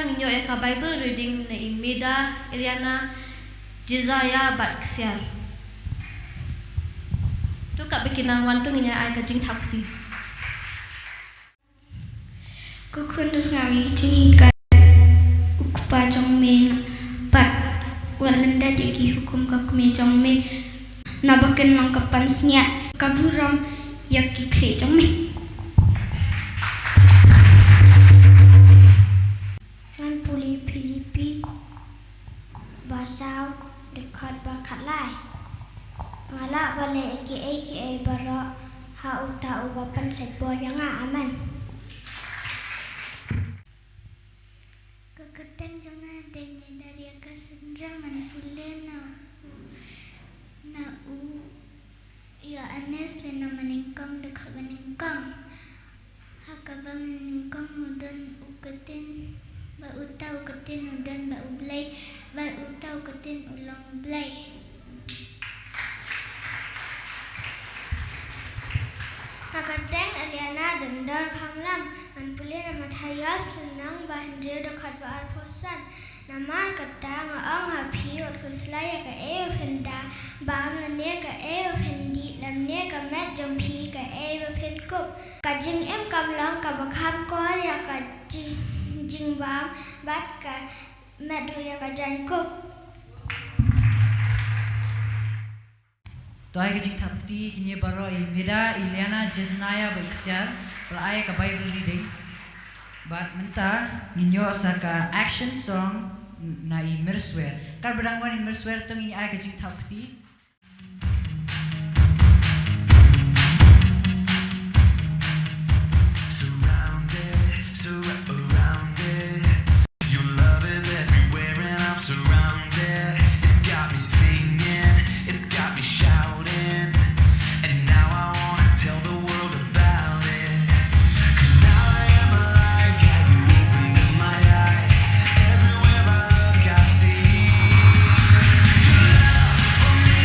ninyo eka Bible reading na Imeda, Eliana, Jizaya, bat kesial. Tu kak bikinan wantung niya ay kajing takti. Kukundus ngami cinikan ukpa jongme bat walanda degi hukum kakme jongme nabaken mangkapan snya kaburam yaki kle jongme. Nan puli Filipi basau dekat bakat lai. Malak balik aka bara ha uta ubapan setbo yang aman. Keteng jangan dengan dari akas sendraman pula na ya anes na meningkang dekat meningkang hakaba meningkang udan uketin ba uta uketin udan ba ublay ba uta uketin ulang ublay. Nakateng Eliana dendar hamlam anpuli nama Matthias senang bahandir dekat Alposan nama kata ngaang hapiot kuslaya ka fenda bam lamne ka fendi lamne ka met jompi ka penkup kajing kamlang ka bakham kor ya ka jing bam bat ka met ya ka jankup. Toai kajing tapti kinye baro Imeda, Eliana, Jezaniah berkesiar pelai ke Bible reading. Bat menta ninyo saka action song na imerswer. Kar berangwan imerswer tong ini ay kajing tapti. For me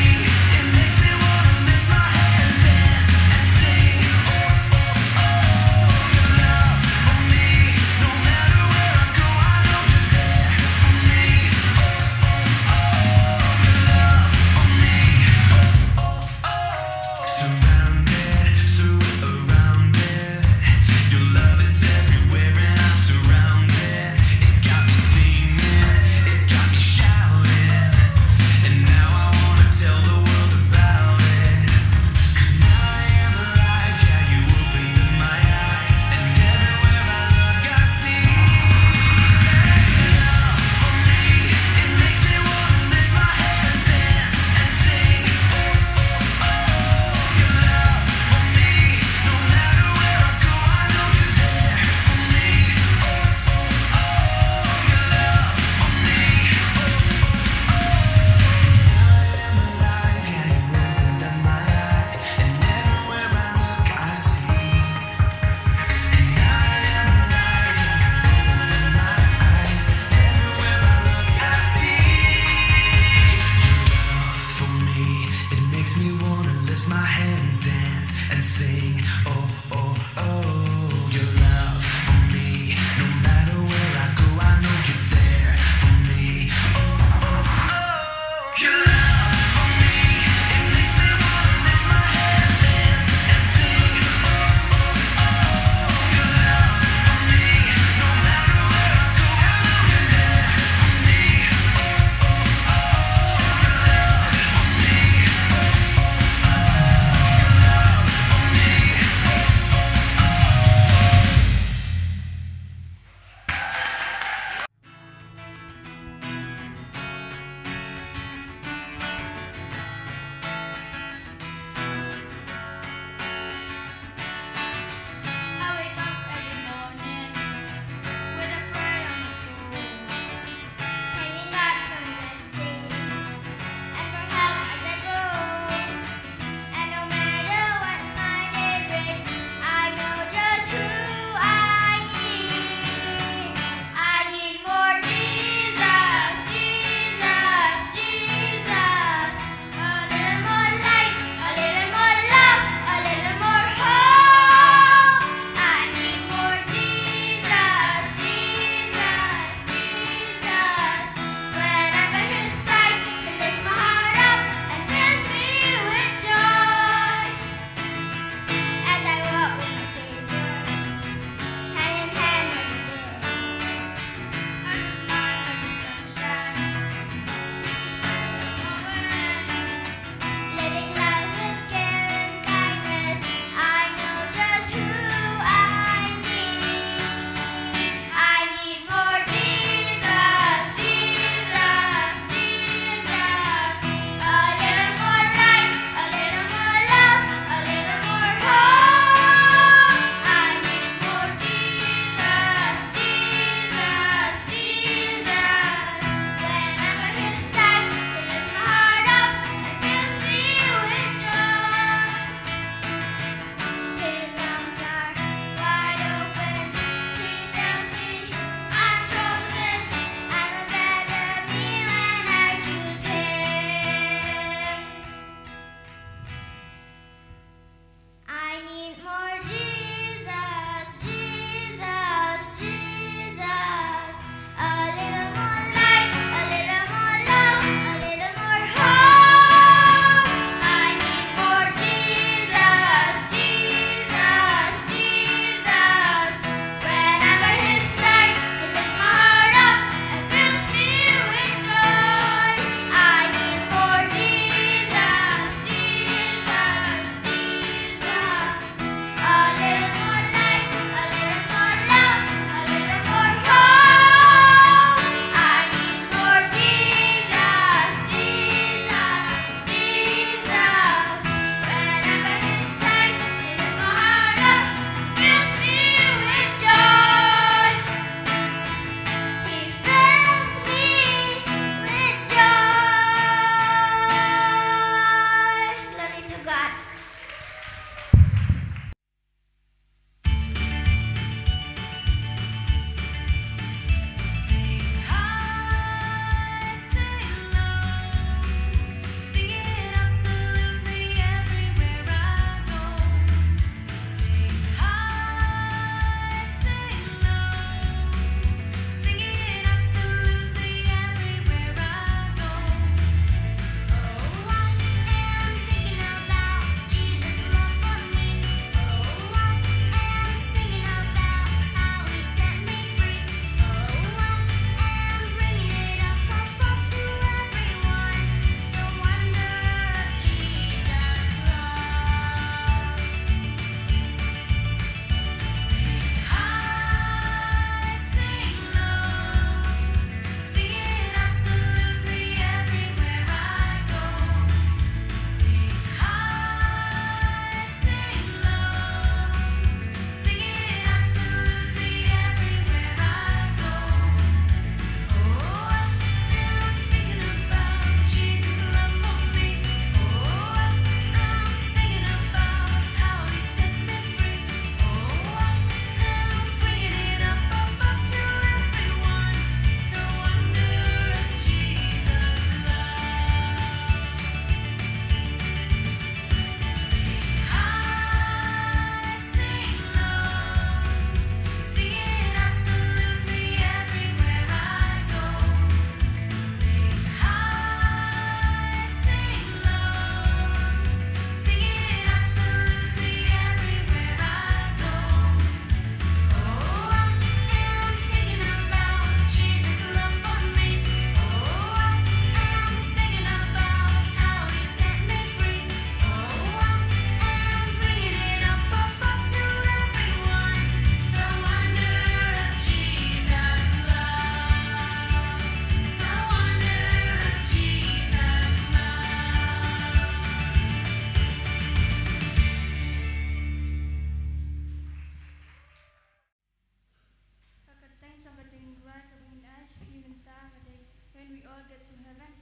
when we all get to heaven.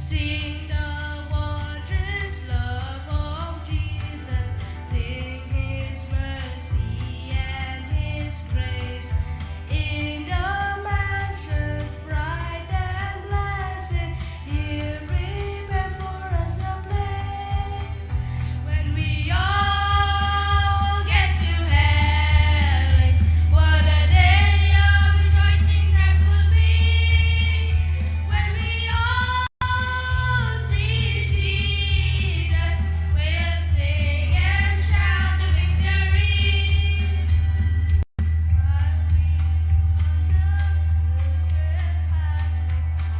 Sing the wondrous love of Jesus, sing His mercy and His grace. In the mansions bright and blessed, He'll prepare for us a place. When we all get to heaven, what a day of rejoicing that will be. When we all see Jesus, we'll sing and shout the victory.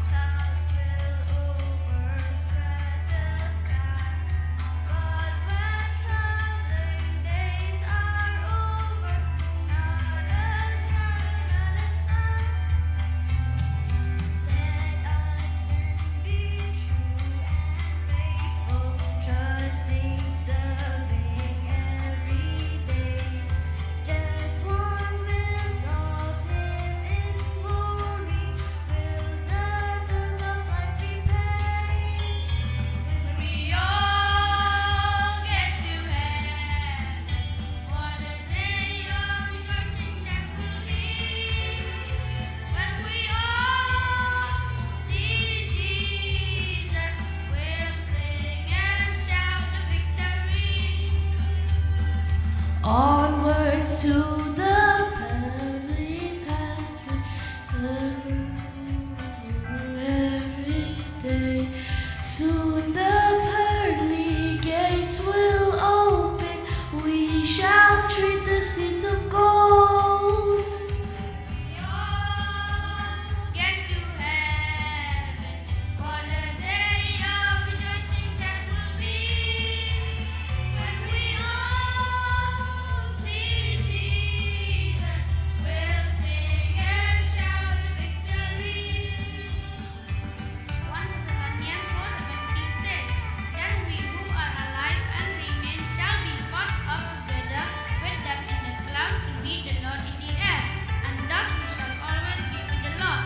Clouds will overspread the sky, but when troubling days are over, not a shadow, not a sign. Let us then be true and faithful, trusting, serving every day. Just one result in glory, will the debts of life be paid. When we all get to heaven, what a day of rejoicing that will be. When we all see Jesus, we'll sing and shout the victory. Onwards to the pearly pathway, every day. Soon the pearly gates will open. We shall tread the seats of gold. We all get to heaven. What a day of rejoicing that will be. When we all see Jesus, we'll sing and shout the victory. 1 Thessalonians 4:17 says, Then we who are alive and remain shall be caught up together with them in the clouds to meet the Lord in the air, and thus we shall always be with the Lord.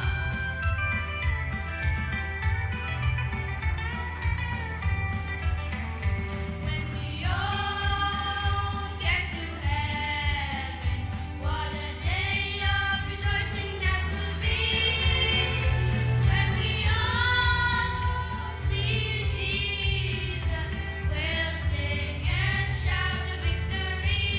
When we all get to heaven, what a day of rejoicing that will be. When we all see Jesus, we'll sing and shout the victory.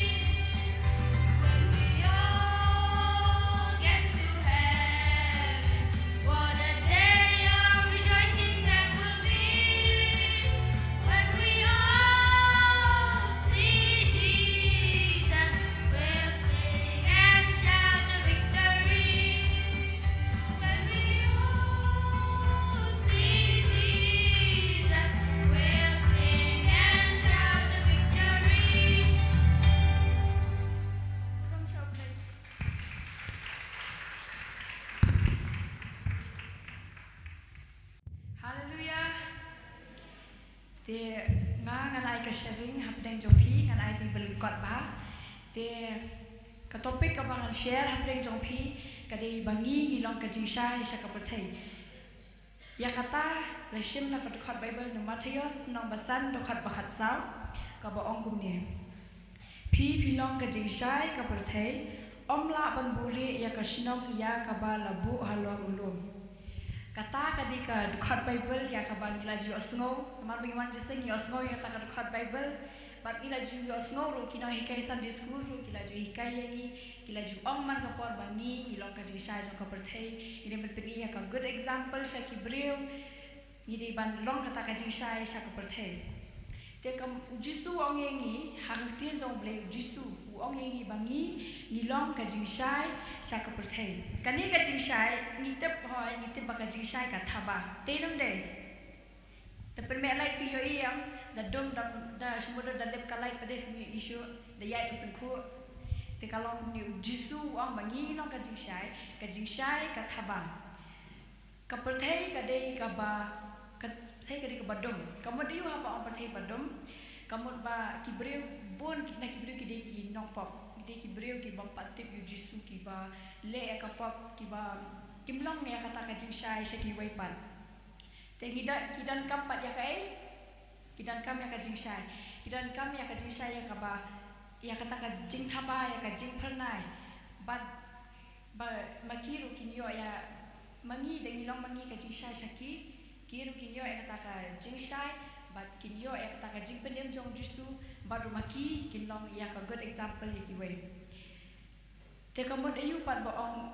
When we all get to heaven, what a day of rejoicing that will be. When we all see Jesus, we'll sing and shout the victory. When we all see Jesus, we'll sing and shout the victory. From chocolate. Hallelujah. Te ngan ai ka sharing hapdeng jongpi ngan ai ti belikot ba. Te ka topik ka bangan share hapdeng jongpi ka dei bangi ngilong ka jingsha isa ka perthei. Ya kata leshim na kadukhat Bible no Matthews no basan dokhat bakhat saw ka ba ongkum ne. Pi pilong ka jingsha ka perthei omla ban buri ya ka shinong ya ka ba labu halor ulum. Kata kadika dukhat Bible ya ka ba ngila ju osngo mar bingan jese ngi osngo ya ta ka dukhat Bible but ila ju osngo ro kino hikai Sunday school ro kila ju hikai yangi kila ju ong man ka por bangi ilong ka jisha jo ka perthei ini berpeni ya ka good example sha ki breu ini ban long kata ka jisha sha ka perthei te kam jisu ong yangi hang tien jong ble jisu ong yangi bangi ngilong ka jisha sha ka perthei kani ka jisha ngitep hoi ngitep ba ka jisha ka thaba te nom de the permit light for your ear the dom da semudah da lep kalai pada fimi isu da yai tu tengku te kalau ni jisu ong bangi long ka jingshai ka thaba ka perthei ka dei ka ba thấy cái đi cái badum kamu diu apa orang perthai badum kamu ba kibreu bon na kibreu ki de ki nong pop de kibreu ki bang patip yu jisu ki ba le ka pop ki ba kimlong ya kata ka jing shai shaki wai pan te ngida kidan kam pat ya kai kidan kam ya ka jing shai kidan kam ya ka jing shai ya ka ba ya kata ka jing thaba ya ka jing pernai ba makiru kinyo ya mangi de ngilong mangi ka jing shai shaki kiru kinyo ya kata ka jing shai but kinyo ya kata ka jing pendem jong jisu baru maki kinlong ya ka good example ya ki wei te kamu ayu pat baong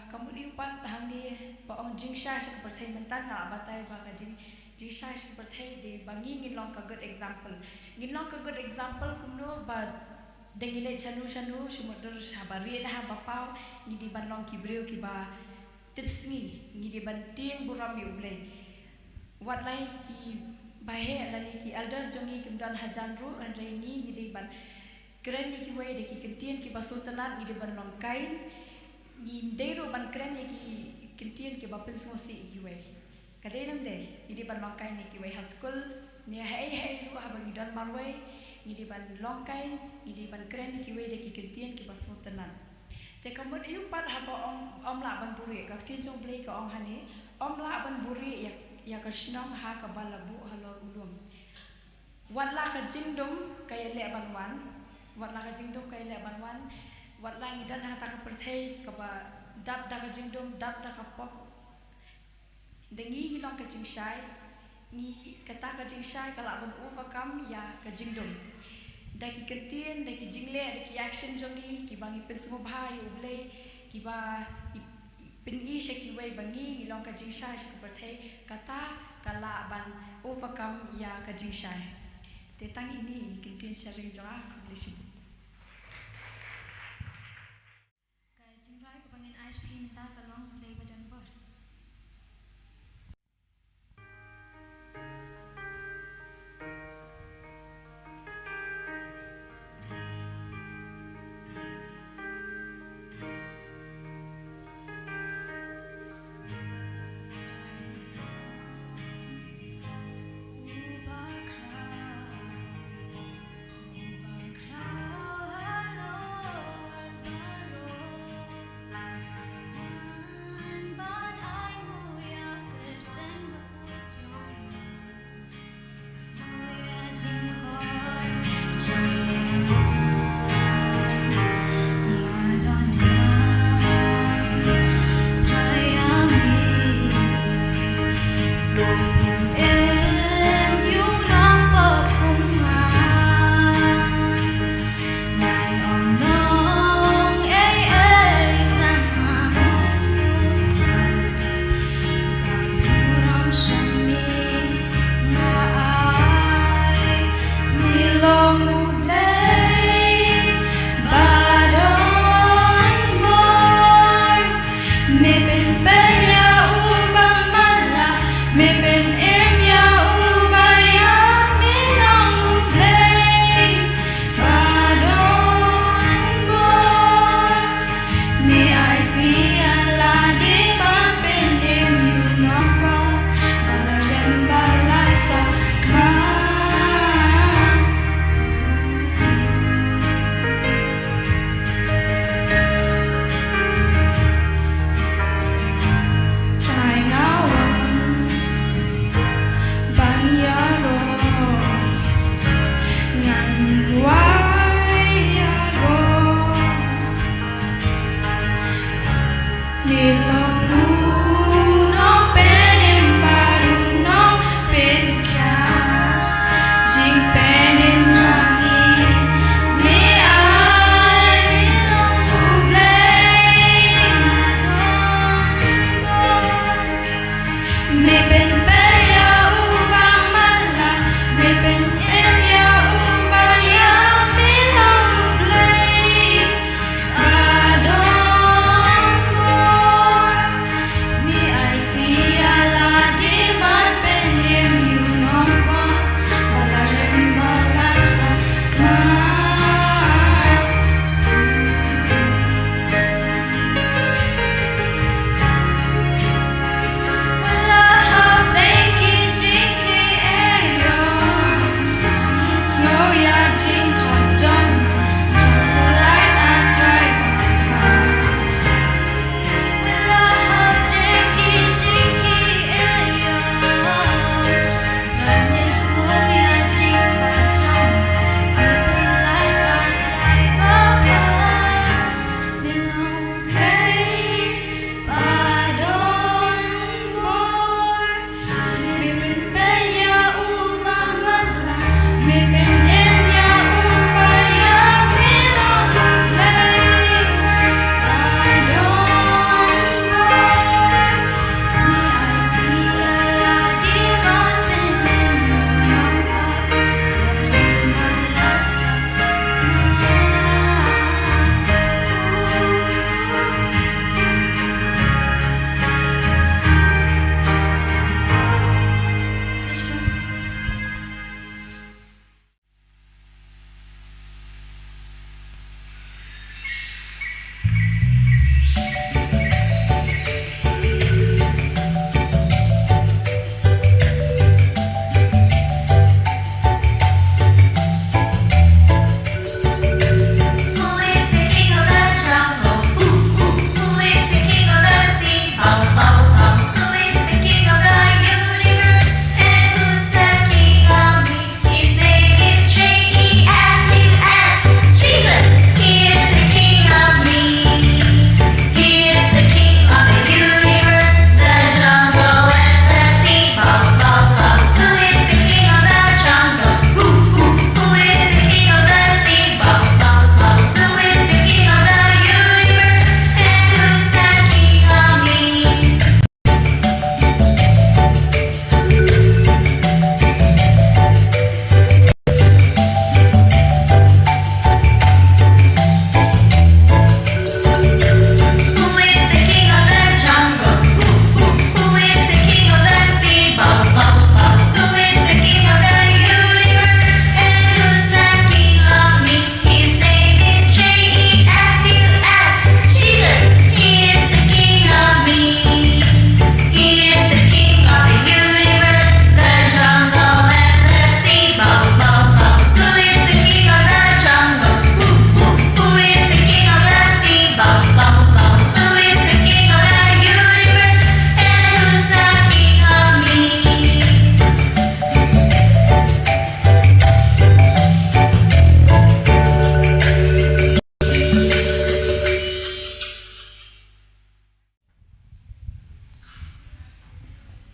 kamu ayu pat hang ni baong jing shai sa perthai mentan na batai ba ka jing shai sa perthai de bangi kinlong ka good example kinlong ka good example kumno ba dengile chanu sumodor habari na bapau ni di banlong kibreu ki ba tips ni di banting buram yu blai wat lai ki bahe lani ki elders jongi kimdan hajan ru an reini di ban keren ni ki wei de ki kentien ki basultanat ni di ban long kain ni deiro ban keren ni ki kentien ki ba pensosi ki wei kadai nam de ni di ban long kain ni ki wei haskul ni hai ru ha ban dan marwei ni di ban long kain ni di ban keren ni ki wei de ki kentien ki basultanat te kamu ayu pat haba om la ban buri ka tin jong blai ka ong hani om la ban buri ya ka shnong ha ka balabu halor ulum wat la ka jingdom kay le ban wan wat la ka jingdom kay le ban wan wat la ngi dan ha ta ka perthai ka ba dap da ka jingdom dap da ka pop dengi long ka jing shai ni kata ka jing shai ka la ban overcome ya ka jingdom daki kentien daki jingle daki action jongi ki bangi pensumo bhai ublei ki ba pingi shaki wei bangi ngilong ka jingsha shaki perthai kata kala ban overcome ya ka jingsha te tang ini kentien sharing jonga kublesi ka jingrai ka bangin ice cream ta kalong play badan bar Ubah kra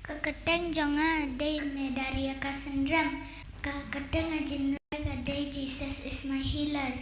Kaketeng jonga day medaria kasendram. Kaketeng ajinraga day Jesus is my healer.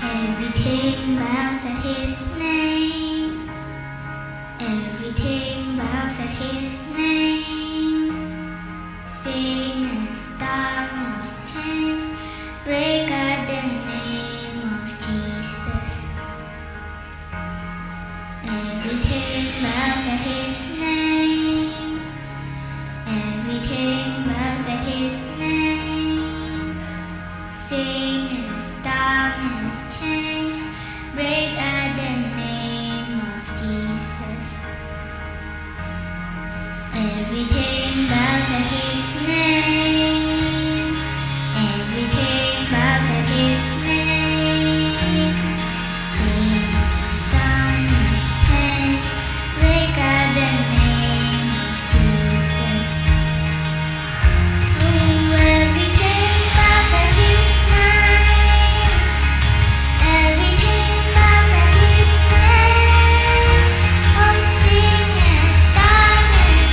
Everything bows at his name. Everything bows at his name. Sickness, darkness, chains break at the name of Jesus. Everything bows at his name. Everything bows at his name. Sickness, darkness, chains break at the name of Jesus. Everything bows at his name. Everything bows at his name. Sickness, darkness, chains break at the name of Jesus. Oh, everything bows at his name. Everything bows at his name. Oh, sickness, darkness,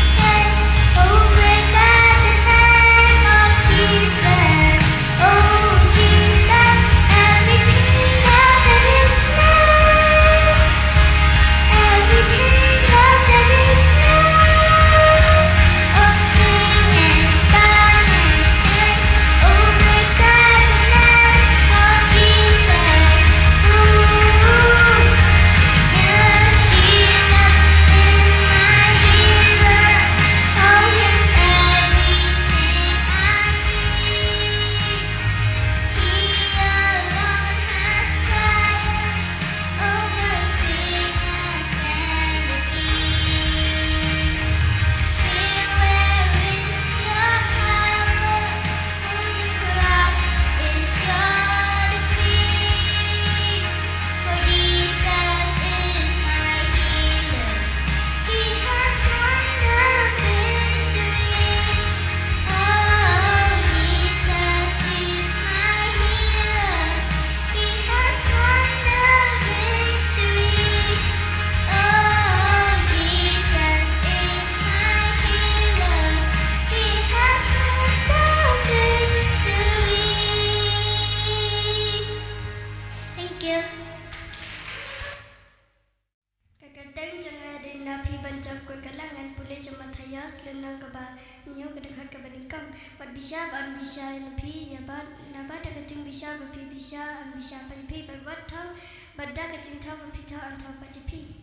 selendang kaba nyo kedekat kaba nikam bat bisa ban bisa lepi ya bat nabat kecing bisa bepi bisa an bisa bepi bat thau badda kecing thau bepi thau an thau bepi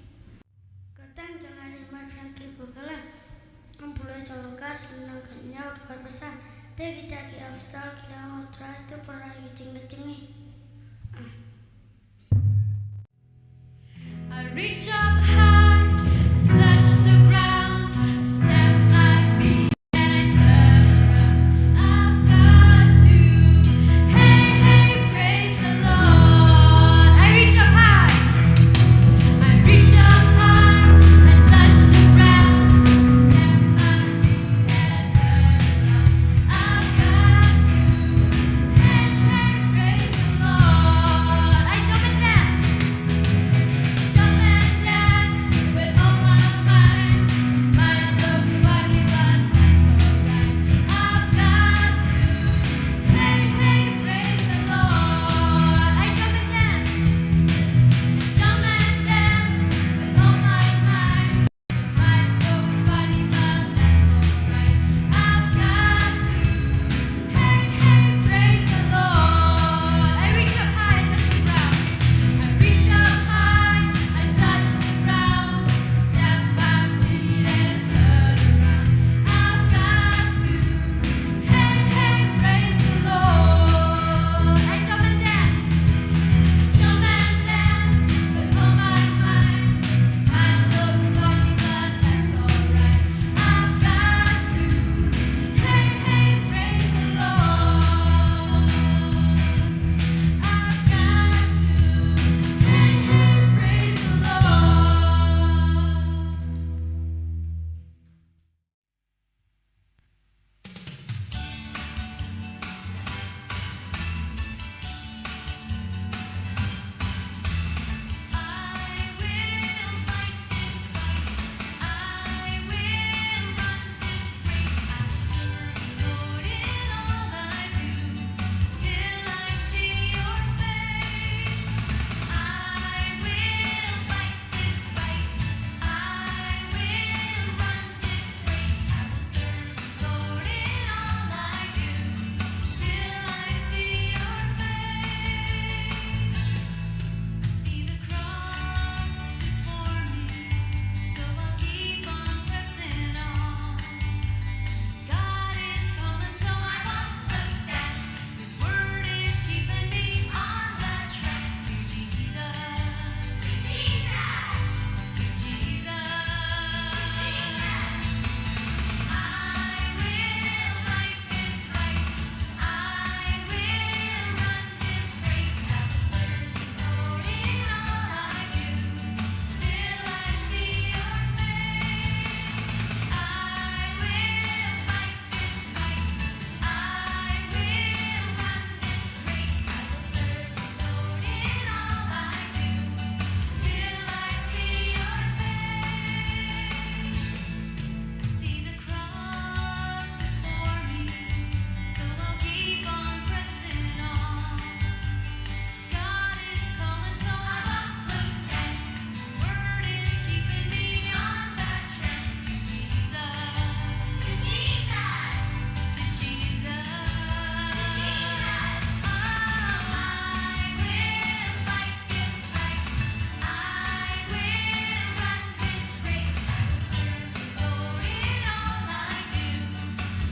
katang jangan mat franki ko kala ampulai congkar selendang kanya dekat besar te kita ki abstal kila otra itu pernah kecing-kecingi I reach up high, touch the ground, step my feet and I turn around. I've got to, hey, hey, praise the Lord. I reach up high, I touch the ground, step my feet and I turn around. I've got to, hey, hey, praise the Lord. I jump and dance. Jump and dance with all my might. It might look funny, but that's alright. I've got to, hey, hey, praise the Lord. I jump and dance with all my might. It might look funny, but that's alright. I've got to, hey, hey, praise the Lord. I reach up high and touch the ground. I reach up high, I touch the ground, step my feet and turn around. I've got to, hey, hey, praise the Lord. I jump and dance with all my might. Might look funny, but that's alright. I've got to, hey, hey, praise the Lord. I've got to, hey, hey, praise the Lord. I will fight this fight. I will run this race. I will serve the Lord in all I do till I see your face. I will fight this fight. I will run this race. I will serve the Lord in all I do till I see your face. I see the cross before me, so I'll keep on pressing on. God is calling, so I won't look back. His word is keeping me on the track to Jesus. To Jesus. I will fight this fight. I will run this race. I will serve the Lord in all I do till I see your face. I will fight this fight. I will run this race. I will serve the Lord in all I do till I see your face. I see the cross before me, so I'll keep on pressing on. God is calling, so I won't look back. His word is keeping me on the track to Jesus. To Jesus. Oh, I will fight this fight. I will run this race. I will serve the Lord in all I do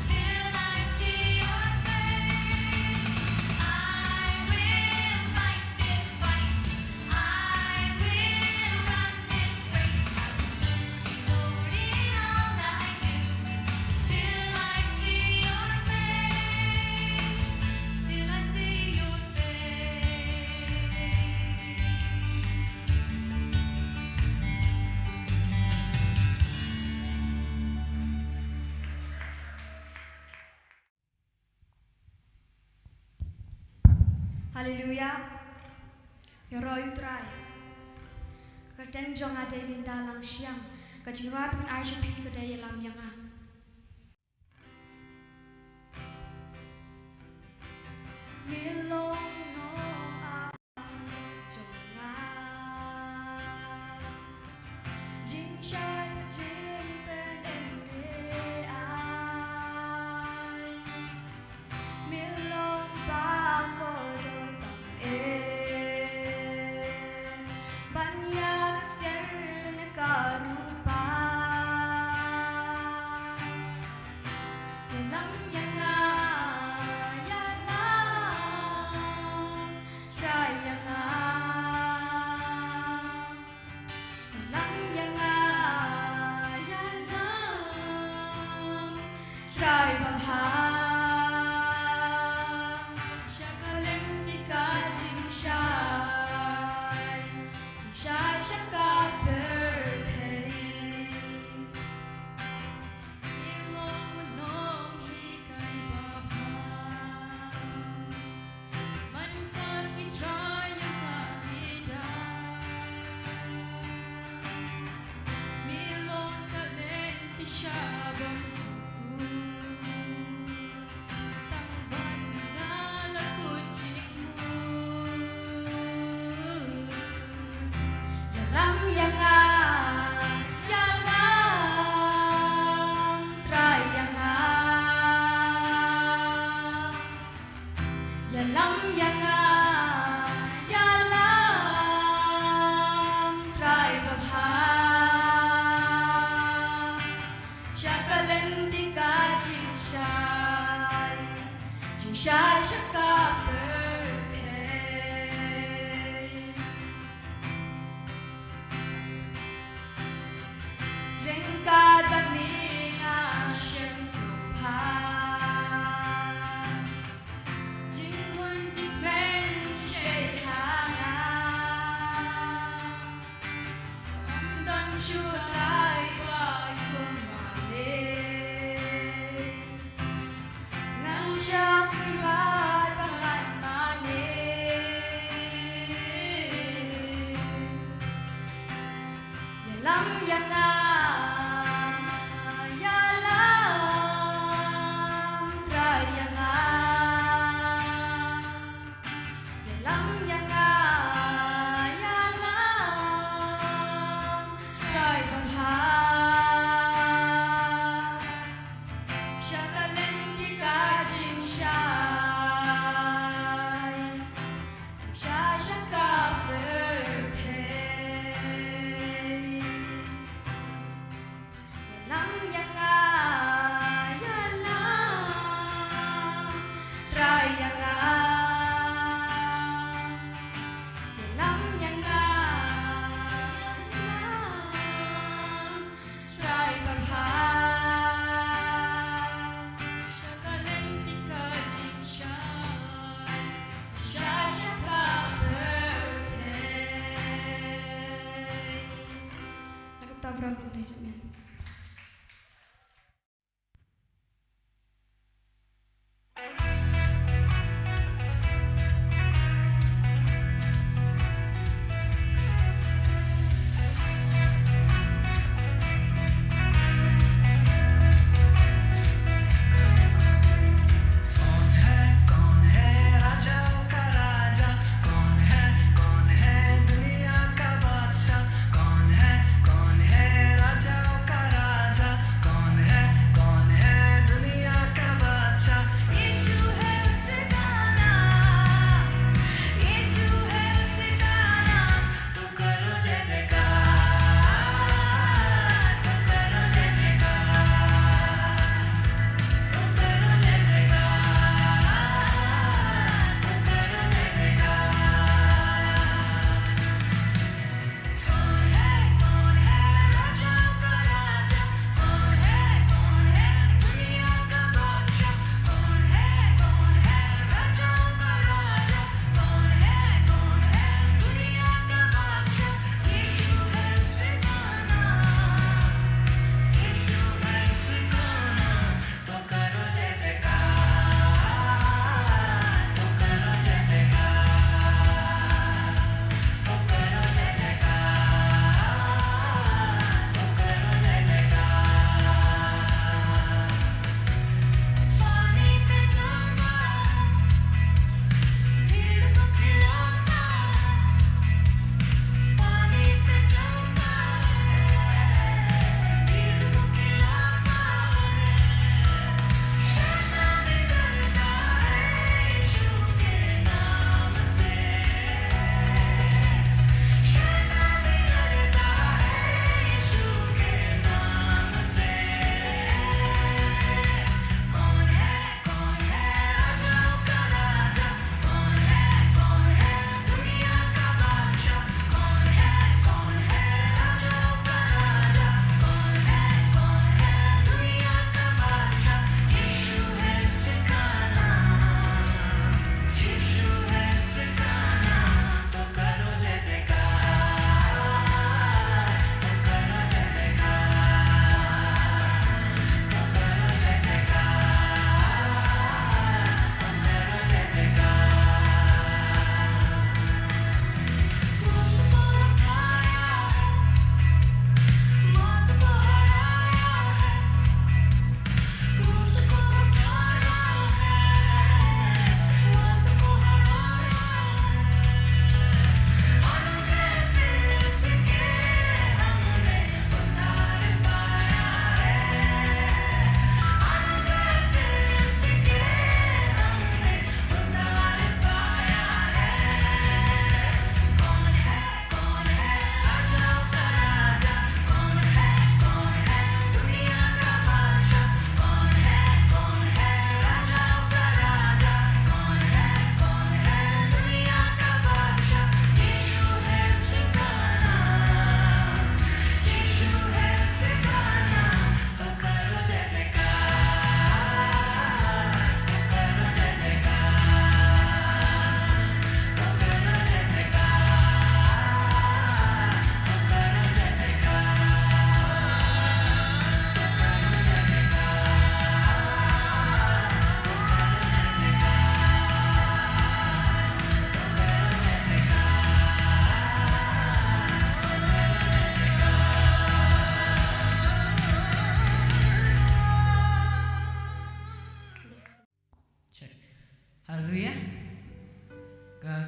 till I see your face. I will fight this fight. I will run this race. I will serve the Lord in all I do till I see your face. Till I see your Haleluya. Yoroi utrai. Kerteng jong ada linda lang siang. Kajiwat pun Aisyah pi kedai lam yang ah. Milong no abang jong ah. Jing shai jing ten en Shashaka birthday. Ringkad baninga shen supa. Jingun jimen shay hanga. Amdan shutai wa kumane. Ngan siya kulad pangan mane. Yalam yana, yalam trayanga. Yalam yana, yalam trayanga. Shakalen di kajin shay, shay shaka birthday. Yalam yanga, yalam trayanga. Yalam yanga, yalam trayanga. Shakalen di kajin shay, shay shaka birthday. Nagtabram ng reason yan. कौन है राजा का राजा कौन है दुनिया का बादशाह कौन है राजा का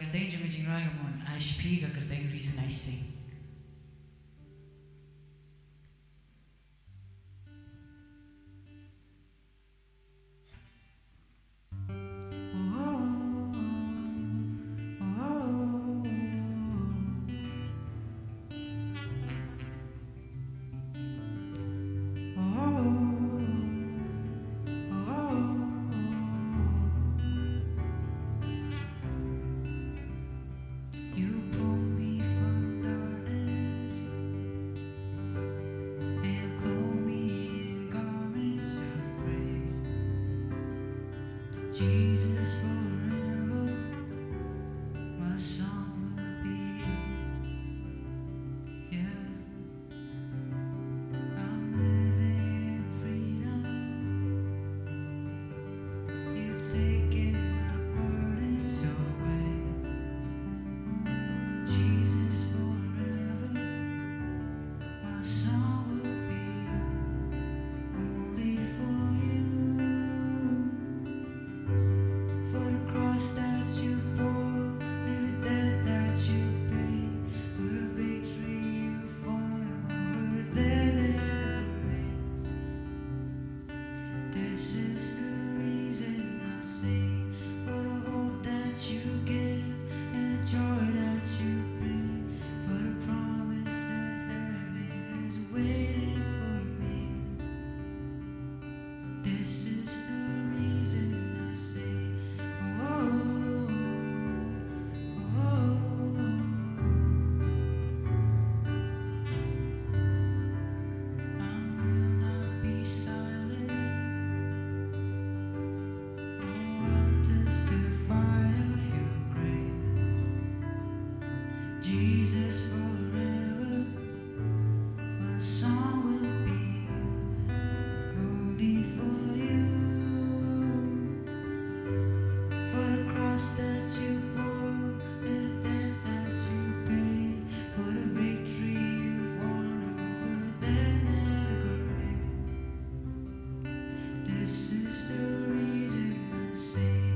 kerteng jung jing rai gamon HP ga kerteng reason I sing. You pull me from darkness and clothe me in garments of praise. Jesus, forever my song will be. Yeah, I'm living in freedom. You've taken my burdens away. Jesus, forever my song will be only for you. For the cross that you bore and the death that you paid, for the victory you won over death and the grave. This is the reason I sing, for the hope that you give and the joy that you bring, for the promise that heaven is waiting for me. This is the reason I sing. Oh, oh, oh. I will not be silent. I'll testify of your grace. Jesus, forever my song will be only for you. For the cross that you bore and the death that you paid, for the victory you've won over death and the grave. This is the reason I sing,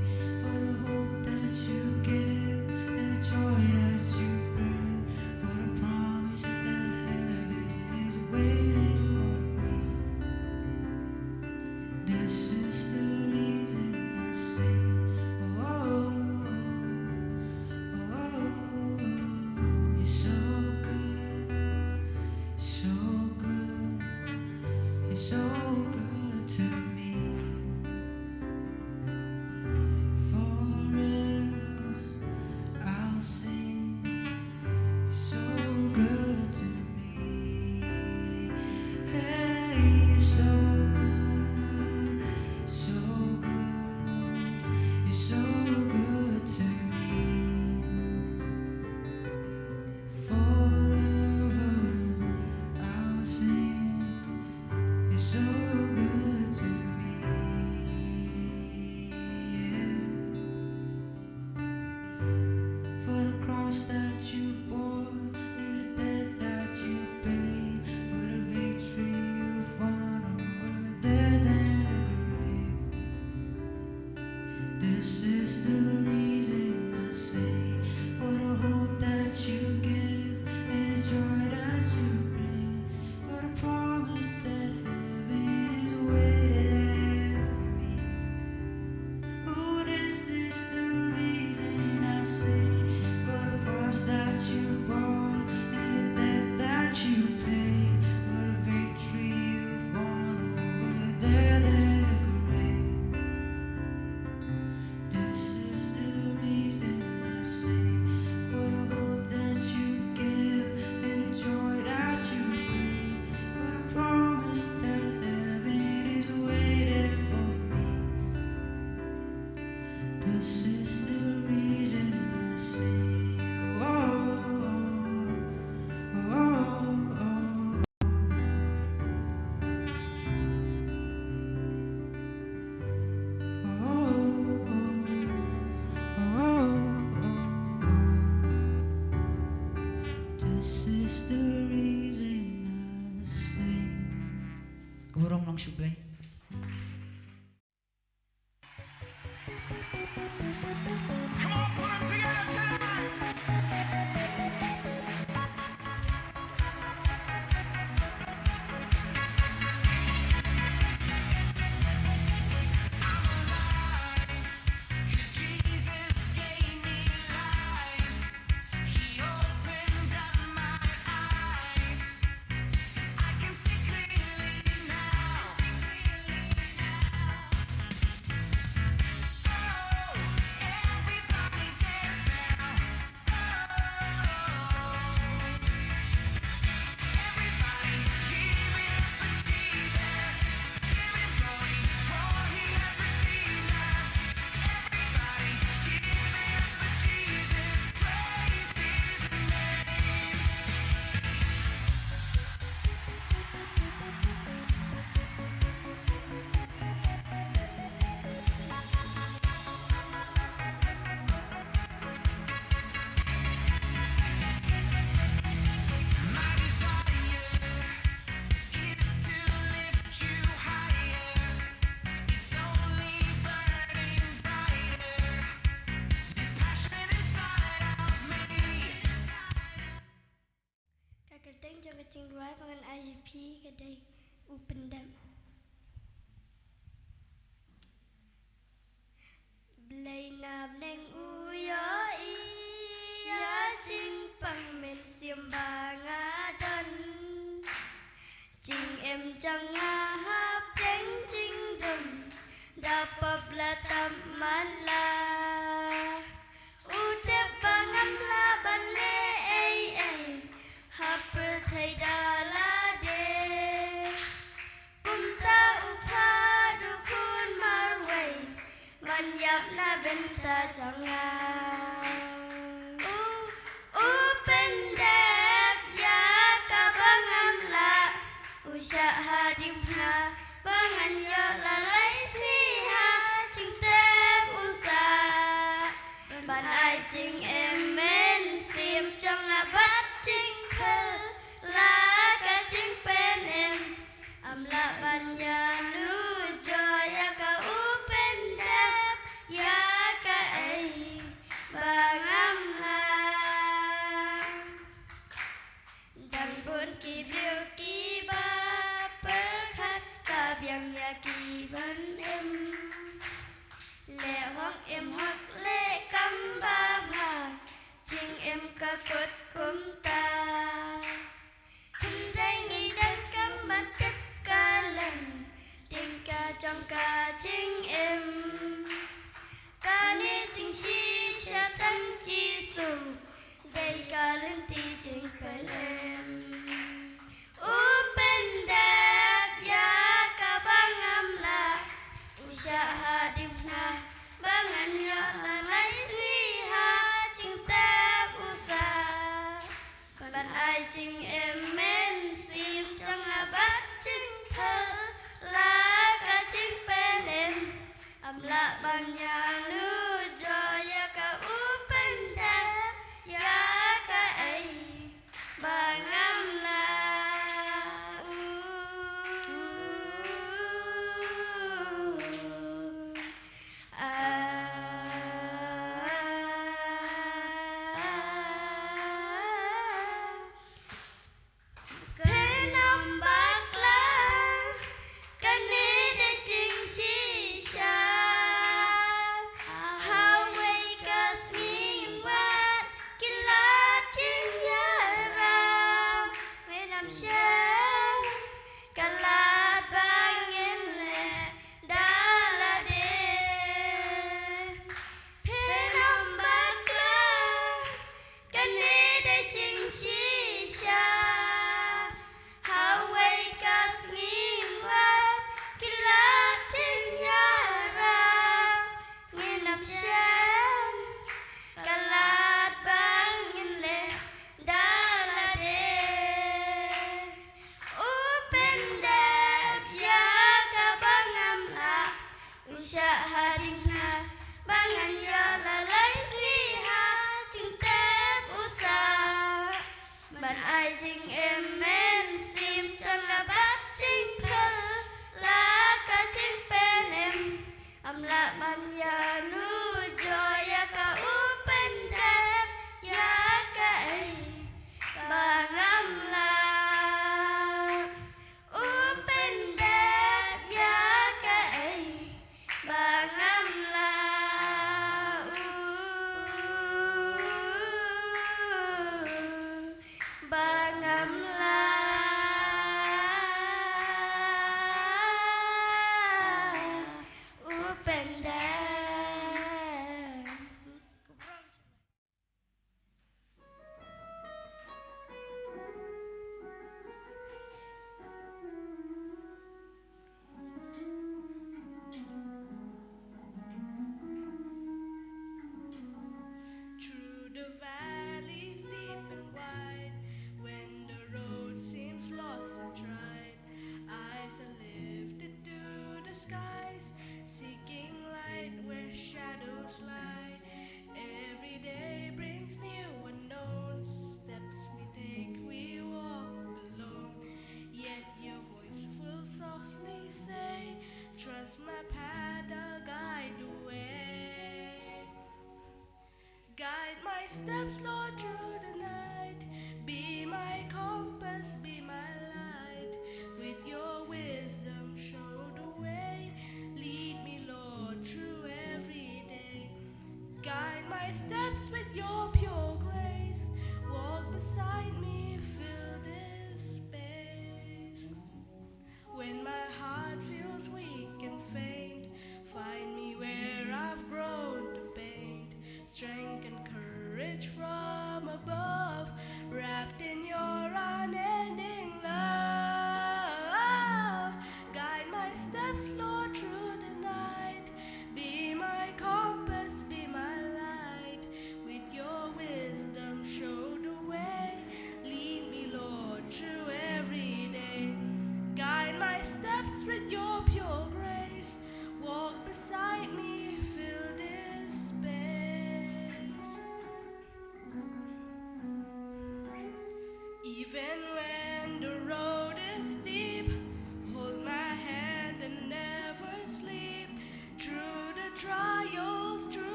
for the hope that you give and the joy that you bring, for the promise that heaven is waiting for me. This is the reason I sing. Oh, oh, oh, you're so good, so good, you're so good to me. Forever I'll sing, so good to me. Hey, you're so good, so good, you're so good to me. Forever I'll sing, you're so good to me. Yeah. For the cross that you bore and the death that you paid, for the victory you've won over death and the grave. This is the reason I sing, for the hope that you give and the joy that you bring, for the promise that heaven is waiting for me. Oh, this is the reason I sing, for the cross that you bore and the death that you paid, for the victory you've won over death and the grave. This is the reason I sing, for the hope that you give and the joy that you bring, for the promise that heaven is waiting for me. This is the reason I sing. Oh, oh, oh, oh. This is the reason I sing. Keburong lang syublay. Come on, put 'em together tonight. upendam Blay nạp neng uyo iya chinh bằng men xiêm bà ngã đơn Chinh em chẳng ngã hấp đánh chinh đầm Đạp bập là tâm mắt là U tép bà ngắm la bàn lê ê ê Hấp bơ thầy đà la đê Cùng ta u pha đu khuôn mar quay Man yap na benta chẳng ngà U bên đẹp ya ka bang am la U sha ha dim na bang an ya la lai si ha chinh tép u sa Bạn ai chinh em men sim trong là bắt chinh khơ La ka chinh pen em Am la ban ya nu cho ya ka u bên đẹp Ya ka ai bang am la Đằng buồn kỳ biểu kỳ ba bơ khát Cả biang ya kỳ vấn em Lệ hoặc lệ căm ba bà Chinh em ca cốt cung ta Hình đây nghĩ đất căm mắt tất cả lần Tình ca trong ca chinh em Ca ni chinh si cha thân chi su Gây ca lên ti chinh bên em U bên đẹp ya ca bang am la U sha ha dim na bang an ya la lai si ha chinh tép u sa Bạn ai chinh em men sim chẳng là bắt chinh thơ La ca chinh bên em Am la ban ya nu cho ya ka u bên đẹp Ya ka ai bang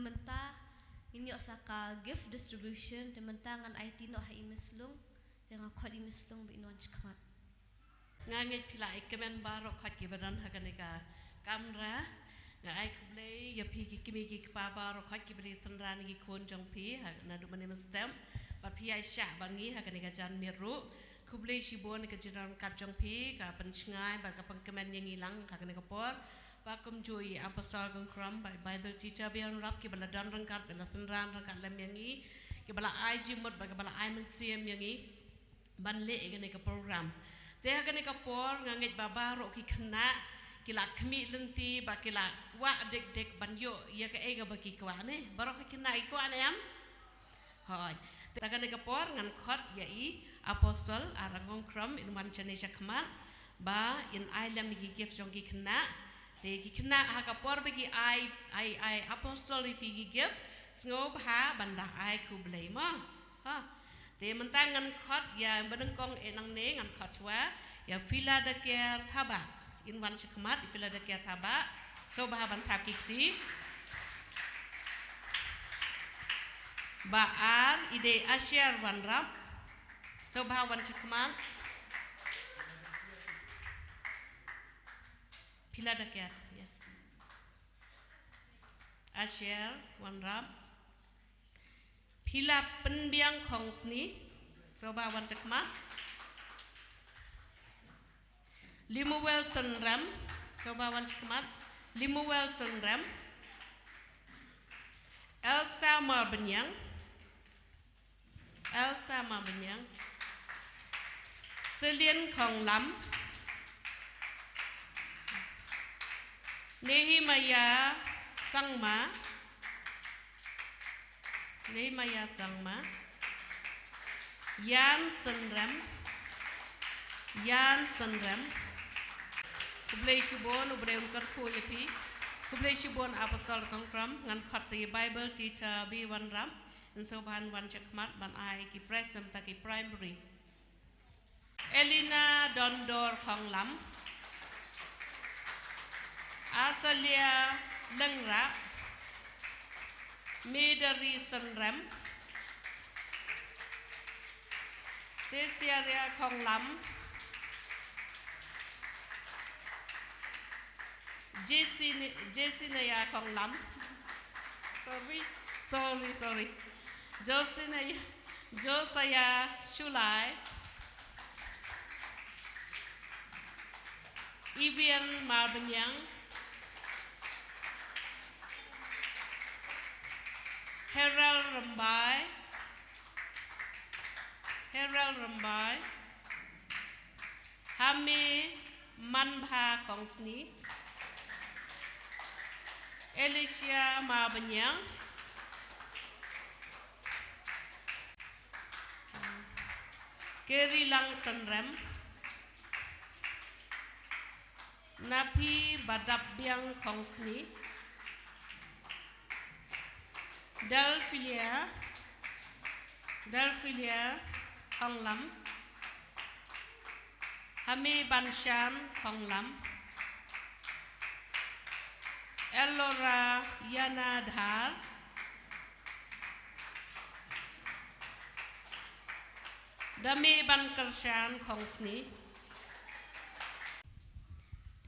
tementa ini osaka gift distribution tementa ngan IT no ha imislung yang akot imislung bi non chkamat ngangit pila ikemen baro khat kibaran haganika kamra nga ai kble ya pi ki kimi ki pa baro khat kibri sanran ki khon jong pi na du mane stem ba pi ai sha bangi haganika jan miru kuble shibon ka jiran kat jong pi ka penchngai ba ka pengkemen yang ilang haganika por ba kum jui apostol gong kram by bible teacher bian rap ki bala dan rangkat bala sanran rangkat lem yang i ki bala ai jimot ba bala ai men siem yang i ban le haganika program te haganika por ngangit baba ro ki khna kila khmi lenti ba kila kwa dek dek banyo ya ka ega ba ki kwa ne baro ki khna I kwa ne am hoi te haganika por ngan khot ya I apostol arangong kram in wan chane shakman ba in ai lam ki gift jong ki khna te ki khna ha ka por ba ki ai apostol fi ki gift sngob ha banda ai khu blei ma ha te mentang ngan khot ya benengkong enang ne ngan khot chwa ya fila da ke thaba in wan chakmat fila da ke thaba so ba ban thap ki ti ba ar ide asyar wan rap so ba wan chakmat fila da ke yes asyar wan rap Pila penbiang kongsni coba wan cekma Limuel senram coba wan cekma Limuel senram Elsa Marbenyang Selien Kong Lam Nehemiah Sangma Nehemiah Sangma Yan Senram Kublai Shibon ubre unkar ko yapi Kublai Shibon apostol kongkram ngan khat si Bible teacher bi wan ram in so ban wan chakmat ban ai ki present ta ki primary Elina Dondor Konglam Asalia Lengra Medari Senram Cecilia Konglam Jessinia Konglam sorry Josiah Shulai Evian Marbenyang Herald Rambai Hami Manbha Kongsni Alicia Marbenyang Geri Lang Senrem Napi Badabbyang Kongsni Delphilia Konglam Hami Banshan Konglam Elora Yanadhar Dami Bankarshan Kongsni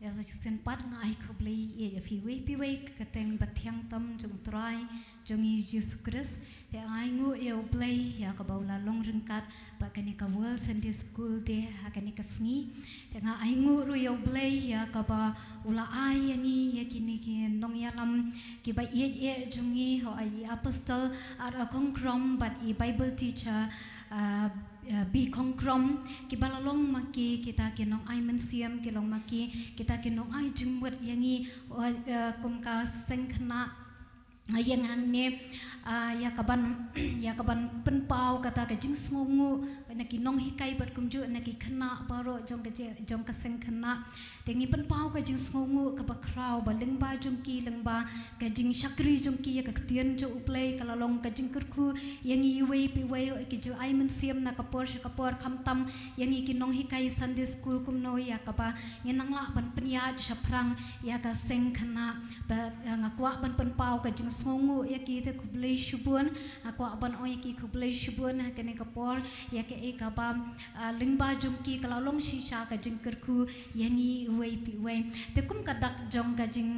Ya sa sen pat ngai kobli ya fi we pi we kateng bathyang tam jung trai jung Jesus Christ te ai ngu ya play ya ka baula long ringkat ba kani ka world Sunday school de ha kani ka sngi te nga ai ngu ru ya play ya ka ba ula ai yangi ya kini ki nong ya lam ki ba ye jungi ho ai apostle ara kongkrom but I Bible teacher bi kongkrom ki balalong maki kita kinong ai mensiam kilong maki kita kinong ai jingwet yangi kum ka sengkhna yang hang ne ya kaban penpau kata ka jing sngongu naki nong hikai bat kumju naki kena baro jong kaseng kena tengi pen pau ka jing sngongu ka ba kraw ba lengba jongki lengba ka jing syakri jongki ya ka tian jo uplay kalalong ka jing kurku yang i wei pi wei ki jo ai men siam na kapor kham tam yang i ki nong hikai Sunday school kum no ya ka ba ngenang la ban penia shaprang ya ka seng kena ba ngakwa ban pen pau ka jing sngongu ya ki te kublai shubun akwa ban oi ki kublai shubun ha kene kapor ya ke e ka ba lengba jongki kalalong shisha ka jing kurku yang i wei pi wei te kum ka dak jong ka jing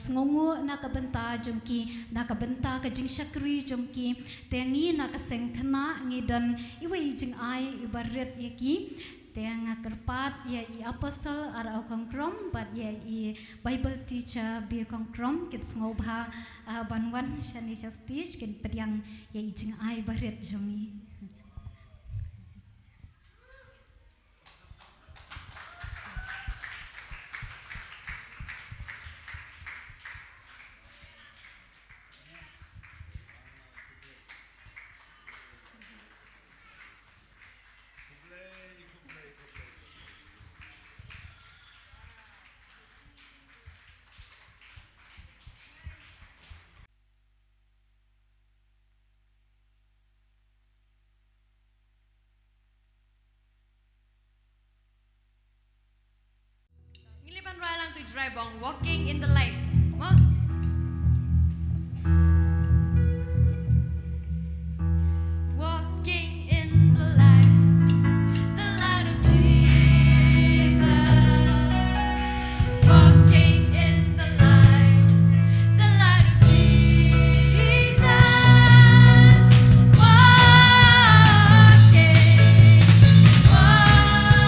sngongu na ka benta jongki na ka benta ka jing syakri jongki tengi na ka seng kena ngi dan i wei jing ai ibarat ya ki teng kerpat ya i apostle ara kongkrom but ya i bible teacher bi kongkrom kit ngobha banwan shani justice kin pediang ya i jing ai baret jongi Ngilipan ralang tu drive bong walking in the light. Mo. Walking in the light of Jesus. Walking in the light of Jesus. Walking, walking.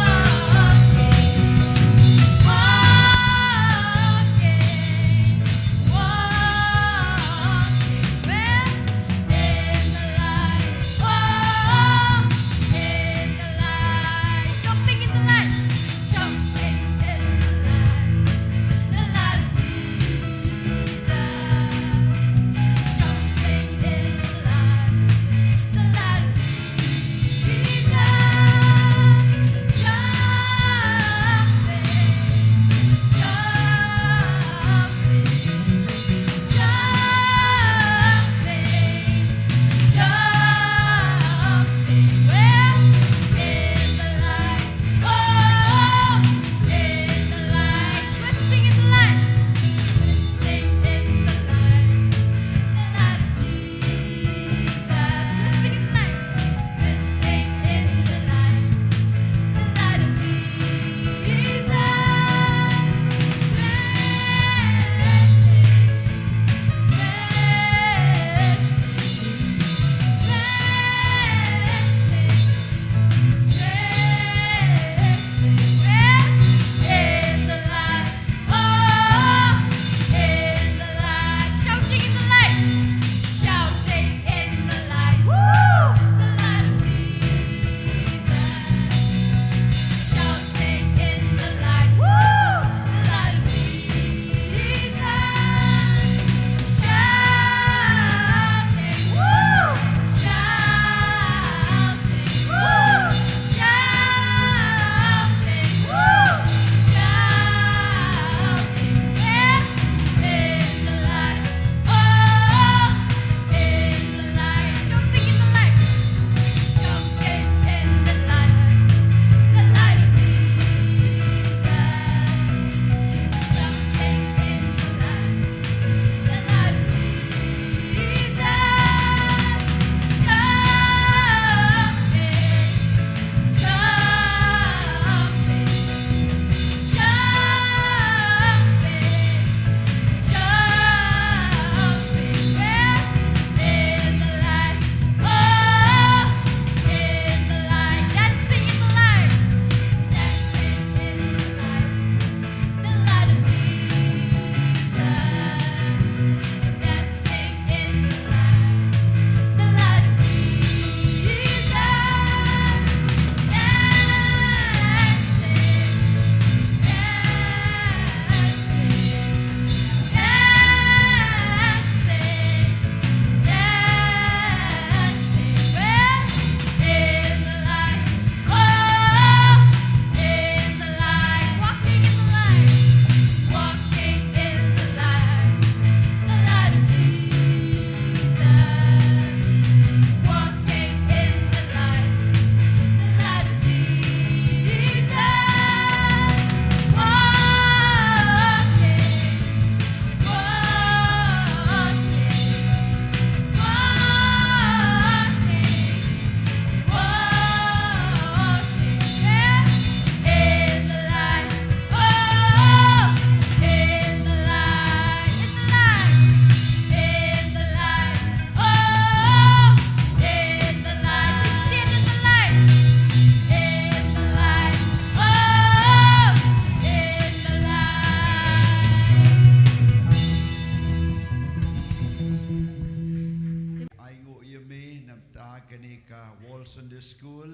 all Sunday school,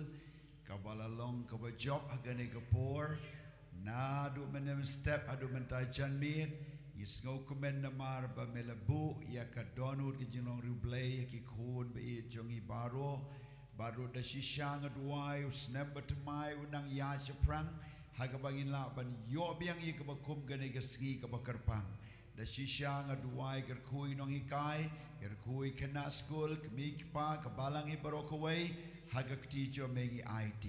kabala long kaba job agane kapor, na du menem step adu mentai janmit, is ngau kumen namar ba melabu ya kadonut ki jinong rublay ki khun be jongi baro, baro da shisha ngadwai usnem batmai unang ya chaprang, hagabangin la ban yo biang I kabakum gane gasgi kabakarpang. Da shisha ngadwai kerkui nong hikai, kerkui kena school kemik pa kabalang ibarokaway, hagakti jo mengi IT.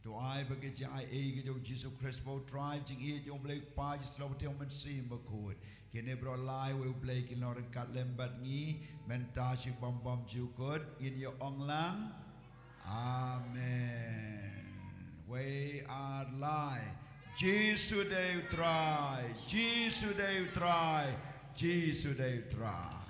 To I bagi je I e jo Jesus Christ bo try jing e jo blake pa just lo te men sim bakut. Kene bro lai we blake in lor kat lembat ngi menta shi bom bom ju kut in your ong lang. Amen. We are lie. Jesus they try. Jesus they try. Jesus they try.